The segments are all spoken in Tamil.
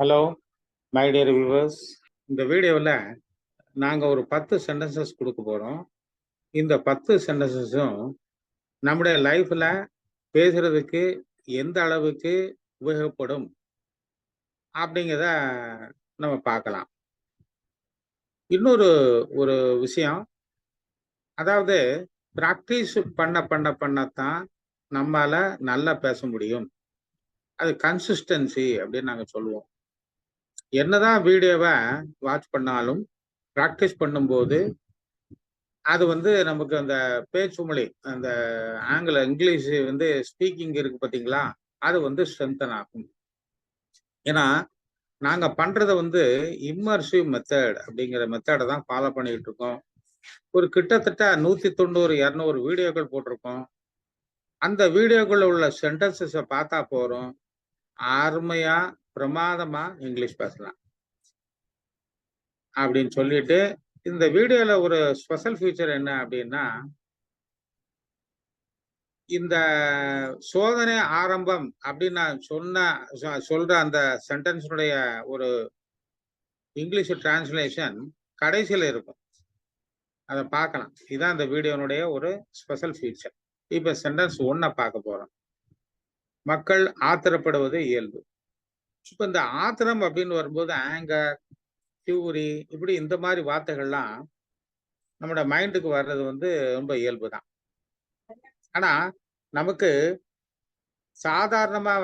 Hello my dear viewers. இந்த வீடியோவில் நாங்கள் ஒரு 10 சென்டென்சஸ் கொடுக்க போகிறோம். இந்த 10 சென்டென்சஸும் நம்முடைய லைஃப்பில் பேசுறதுக்கு எந்த அளவுக்கு உபயோகப்படும் அப்படிங்கிறத நம்ம பார்க்கலாம். இன்னொரு ஒரு விஷயம், அதாவது ப்ராக்டிஸ் பண்ணத்தான் நம்மால நல்லா பேச முடியும். அது கன்சிஸ்டன்சி அப்படின்னு நாங்கள் சொல்லுவோம். என்னதான் வீடியோவை வாட்ச் பண்ணாலும் ப்ராக்டிஸ் பண்ணும்போது அது நமக்கு அந்த பேச்சு மொழி, அந்த இங்கிலீஷ் ஸ்பீக்கிங் இருக்கு பார்த்தீங்களா, அது ஸ்ட்ரென்தன் ஆகும். ஏன்னா நாங்க பண்றத இம்மர்சிவ் மெத்தட் அப்படிங்கிற மெத்தடை தான் ஃபாலோ பண்ணிட்டு இருக்கோம். ஒரு கிட்டத்தட்ட 190 200 வீடியோக்கள் போட்டிருக்கோம். அந்த வீடியோக்குள்ள உள்ள சென்டென்சஸை பார்த்தா போறோம், அருமையா பிரமாதமா இங்கிலீஷ் பேசலாம் அப்படின்னு சொல்லிட்டு, இந்த வீடியோல ஒரு ஸ்பெஷல் ஃபீச்சர் என்ன அப்படின்னா, இந்த சோதனை ஆரம்பம் அப்படின்னு நான் சொல்ற அந்த சென்டென்ஸுடைய ஒரு இங்கிலீஷ் டிரான்ஸ்லேஷன் கடைசியில் இருக்கும். அதை பார்க்கலாம். இதுதான் இந்த வீடியோனுடைய ஒரு ஸ்பெஷல் ஃபீச்சர். இப்ப சென்டென்ஸ் 1 பார்க்க போறோம். மக்கள் ஆத்திரப்படுவது இயல்பு. இப்ப இந்த ஆத்திரம் அப்படின்னு வரும்போது ஆங்கர், ஃபியூரி, இப்படி இந்த மாதிரி வார்த்தைகள்லாம் நம்மளோட மைண்டுக்கு வர்றது ரொம்ப இயல்பு தான். ஆனா நமக்கு சாதாரணமா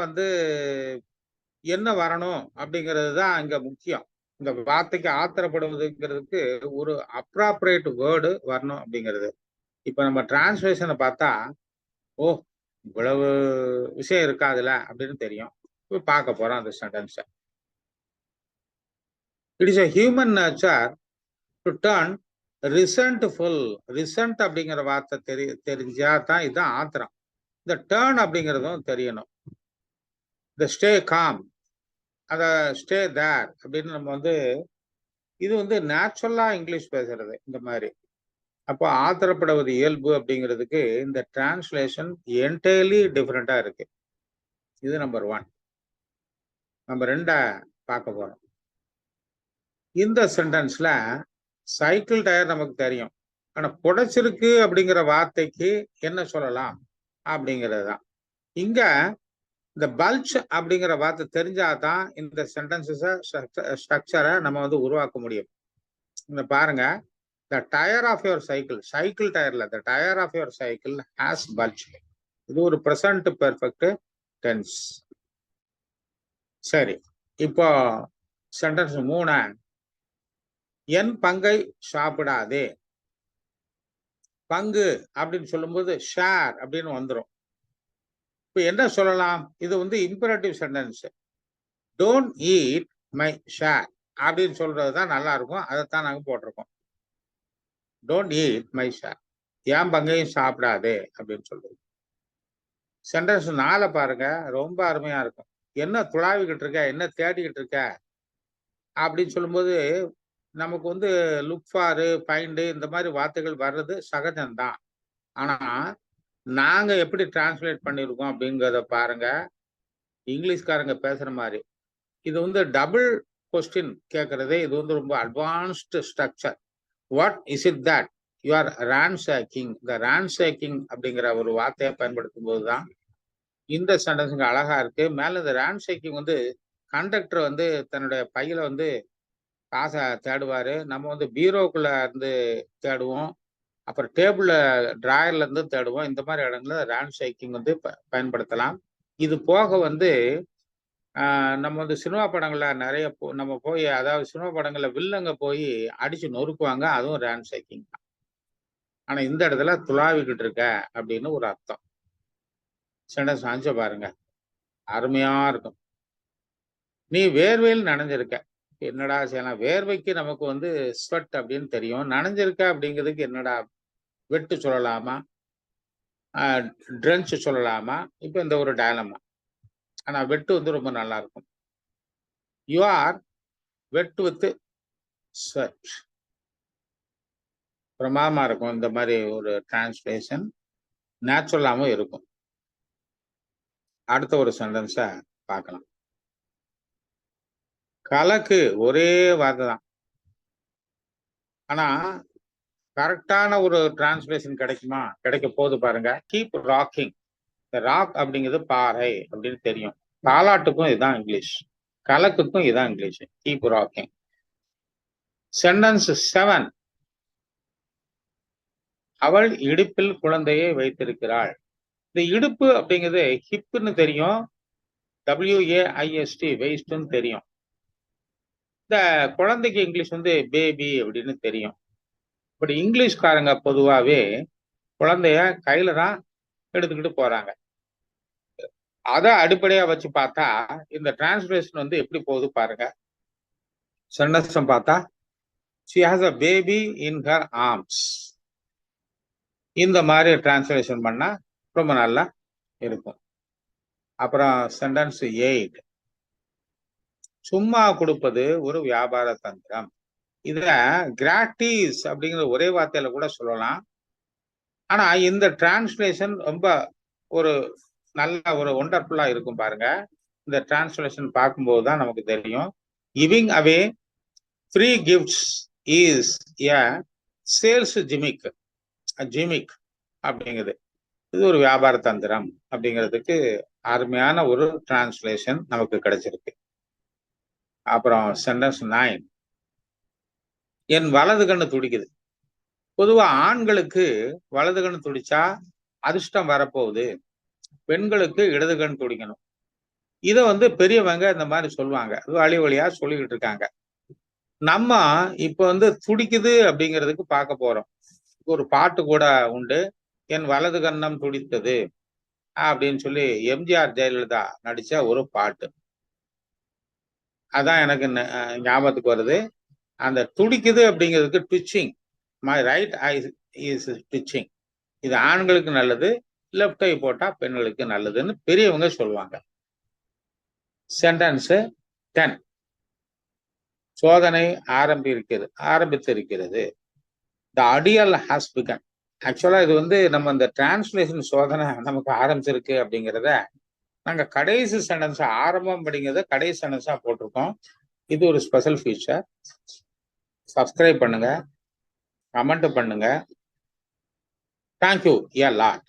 என்ன வரணும் அப்படிங்கிறது தான் இங்க முக்கியம். இந்த வார்த்தைக்கு ஆத்திரப்படுவதுங்கிறதுக்கு ஒரு அப்ராப்ரியேட் வேர்டு வரணும் அப்படிங்கிறது. இப்ப நம்ம டிரான்ஸ்லேஷனை பார்த்தா, ஓ இவ்வளவு விஷயம் இருக்காதுல அப்படின்னு தெரியும். இப்ப பார்க்க போறோம் அந்த சென்டென்ஸை. It is a human nature to turn resentful. Resent அப்படிங்கிற வார்த்தை தெரிஞ்சா தான் இதுதான் ஆத்திரம். இந்த டேர்ன் அப்படிங்கிறதும் தெரியணும். இந்த ஸ்டே காம், அத ஸ்டே தேர் அப்படின்னு நம்ம இது நேச்சுரலா இங்கிலீஷ் பேசுறது இந்த மாதிரி. அப்போ ஆத்திரப்படுவது இயல்பு அப்படிங்கிறதுக்கு இந்த டிரான்ஸ்லேஷன் என்டையர்லி டிஃப்ரெண்டா இருக்கு. இது நம்பர் 1. நம்பர் 2 பார்க்க போறோம். இந்த சென்டென்ஸ்ல சைக்கிள் டயர் நமக்கு தெரியும். ஆனா புடைச்சிருக்கு அப்படிங்கிற வார்த்தைக்கு என்ன சொல்லலாம் அப்படிங்கிறது தான். இங்க இந்த பல்ச் அப்படிங்கிற வார்த்தை தெரிஞ்சாதான் இந்த சென்டென்சஸ ஸ்ட்ரக்சரை நம்ம உருவாக்க முடியும். இந்த பாருங்க, the tire of your cycle டயர்ல the tire of your cycle has bulged. இது ஒரு present perfect tense. சரி, இப்போ சென்டென்ஸ் 3, என் பங்கை சாப்பிடாதே. பங்கு அப்படின்னு சொல்லும்போது ஷேர் அப்படின்னு வந்துடும். இப்ப என்ன சொல்லலாம்? இது imperative sentence. Don't eat my share அப்படின்னு சொல்றதுதான் நல்லா இருக்கும். அதைத்தான் நாங்க போட்டிருக்கோம். டோன்ட் ஈட் மை ஷேர், என் பங்கையும் சாப்பிடாதே அப்படின்னு சொல்றது. சென்டென்ஸ் 4 பாருங்க, ரொம்ப அருமையா இருக்கும். என்ன துளாவிக்கிட்டு இருக்க, என்ன தேடிக்கிட்டு இருக்க அப்படின்னு சொல்லும்போது நமக்கு லுக் ஃபாரு, ஃபைண்டு இந்த மாதிரி வார்த்தைகள் வர்றது சகஜம்தான். ஆனா நாங்க எப்படி டிரான்ஸ்லேட் பண்ணியிருக்கோம் அப்படிங்கிறத பாருங்க. இங்கிலீஷ்காரங்க பேசுற மாதிரி இது டபுள் கொஸ்டின் கேட்கறதே. இது ரொம்ப advanced structure. What is it that you are ransacking? இந்த ரான்சாக்கிங் அப்படிங்கிற ஒரு வார்த்தையை பயன்படுத்தும் போதுதான் இந்த சென்டென்ஸுங்க அழகா இருக்கு. மேல இந்த ரான்சாக்கிங் கண்டக்டர் தன்னுடைய பையில காசை தேடுவாரு. நம்ம பீரோக்குள்ள இருந்து தேடுவோம். அப்புறம் டேபிள்ல டிராயர்ல இருந்து தேடுவோம். இந்த மாதிரி இடங்கள்ல ரான்சாக்கிங் பயன்படுத்தலாம். இது போக நம்ம சினிமா படங்கள்ல நிறைய நம்ம போய், அதாவது சினிமா படங்கள்ல வில்லங்க போய் அடிச்சு நொறுக்குவாங்க. அதுவும் ரான்சாக்கிங் தான். ஆனா இந்த இடத்துல துளாவிக்கிட்டு இருக்க அப்படின்னு ஒரு அர்த்தம். சென்டென்ஸ் 5 பாருங்க, அருமையா இருக்கும். நீ வேர்வையில் நனைஞ்சிருக்க. என்னடா செய்யலாம்? வேர்வைக்கு நமக்கு ஸ்வெட் அப்படின்னு தெரியும். நனைஞ்சிருக்க அப்படிங்கிறதுக்கு என்னடா, வெட்டு சொல்லலாமா, ட்ரென்ச் சொல்லலாமா? இப்ப இந்த ஒரு டயலமா. ஆனா வெட்டு ரொம்ப நல்லா இருக்கும். You are wet with sweat. பிரமாதமா இருக்கும். இந்த மாதிரி ஒரு டிரான்ஸ்லேஷன் நேச்சுரலாகவும் இருக்கும். அடுத்த ஒரு சென்டென்ஸை பார்க்கலாம். கலக்கு ஒரே வார்த்தை தான். ஆனா கரெக்டான ஒரு டிரான்ஸ்லேஷன் கிடைக்குமா? கிடைக்க போகுது பாருங்க. Keep rocking. இந்த ராக் அப்படிங்கிறது பாறை அப்படின்னு தெரியும். தாலாட்டுக்கும் இதுதான் இங்கிலீஷ். கலக்குக்கும் இதுதான் இங்கிலீஷ். Keep rocking. சென்டென்ஸ் 7. அவள் இடுப்பில் குழந்தையை வைத்திருக்கிறாள். இந்த இடுப்பு அப்படிங்கிறது ஹிப்னு தெரியும். WAIST வெயிஸ்ட்னு தெரியும். இந்த குழந்தைக்கு இங்கிலீஷ் வந்து பேபி அப்படின்னு தெரியும். பட் இங்கிலீஷ்காரங்க பொதுவாகவே குழந்தைய கையில தான் எடுத்துக்கிட்டு போறாங்க. அதை அடிப்படையா வச்சு பார்த்தா இந்த டிரான்ஸ்லேஷன் வந்து எப்படி போகுது பாருங்க. சென்டென்ஸ் பார்த்தா she has a baby in her arms. இந்த மாதிரி டிரான்ஸ்லேஷன் பண்ணா ரொம்ப நல்லா இருக்கும். அப்புறம் சென்டென்ஸ் 8. சும்மா கொடுப்பது ஒரு வியாபார தந்திரம். இதுல கிராட்டிஸ் அப்படிங்கிற ஒரே வார்த்தையில கூட சொல்லலாம். ஆனா இந்த டிரான்ஸ்லேஷன் ரொம்ப ஒரு நல்ல ஒரு ஒண்டர்ஃபுல்லா இருக்கும் பாருங்க. இந்த டிரான்ஸ்லேஷன் பார்க்கும்போது தான் நமக்கு தெரியும். Giving away free gifts is a sales gimmick. Gimmick அப்படிங்கிறது இது ஒரு வியாபார தந்திரம் அப்படிங்கிறதுக்கு அருமையான ஒரு டிரான்ஸ்லேஷன் நமக்கு கிடைச்சிருக்கு. அப்புறம் சென்டென்ஸ் 9. என் வலது கண்ணு துடிக்குது. பொதுவா ஆண்களுக்கு வலது கண் துடிச்சா அதிர்ஷ்டம் வரப்போகுது. பெண்களுக்கு இடது கண் துடிக்கணும். இதை வந்து பெரியவங்க இந்த மாதிரி சொல்லுவாங்க. வழி வழியா சொல்லிக்கிட்டு இருக்காங்க. நம்ம இப்ப வந்து துடிக்குது அப்படிங்கிறதுக்கு பார்க்க போறோம். ஒரு பாட்டு கூட உண்டு. என் வலது கண்ணம் துடித்தது அப்படின்னு சொல்லி எம்ஜிஆர் ஜெயலலிதா நடிச்ச ஒரு பாட்டு. அதான் எனக்கு ஞாபகத்துக்கு வருது. அந்த துடிக்குது அப்படிங்கிறதுக்கு twitching. My right I is twitching. இது ஆண்களுக்கு நல்லது, லெஃப்ட் ஐ போட்டா பெண்களுக்கு நல்லதுன்னு பெரியவங்க சொல்லுவாங்க. சென்டென்ஸ் 10. சோதனை ஆரம்பித்திருக்கிறது. த அடியல் ஹாஸ் பிகன். ஆக்சுவலா இது வந்து நம்ம இந்த டிரான்ஸ்லேஷன் சோதனை நமக்கு ஆரம்பிச்சிருக்கு அப்படிங்கிறத நாங்க கடைசி சென்டென்ஸ் ஆரம்பம் அப்படிங்கிறத கடைசி சென்டென்ஸா போட்டிருக்கோம். இது ஒரு ஸ்பெஷல் ஃபீச்சர். சப்ஸ்கிரைப் பண்ணுங்க, கமெண்ட் பண்ணுங்க. Thank you a lot.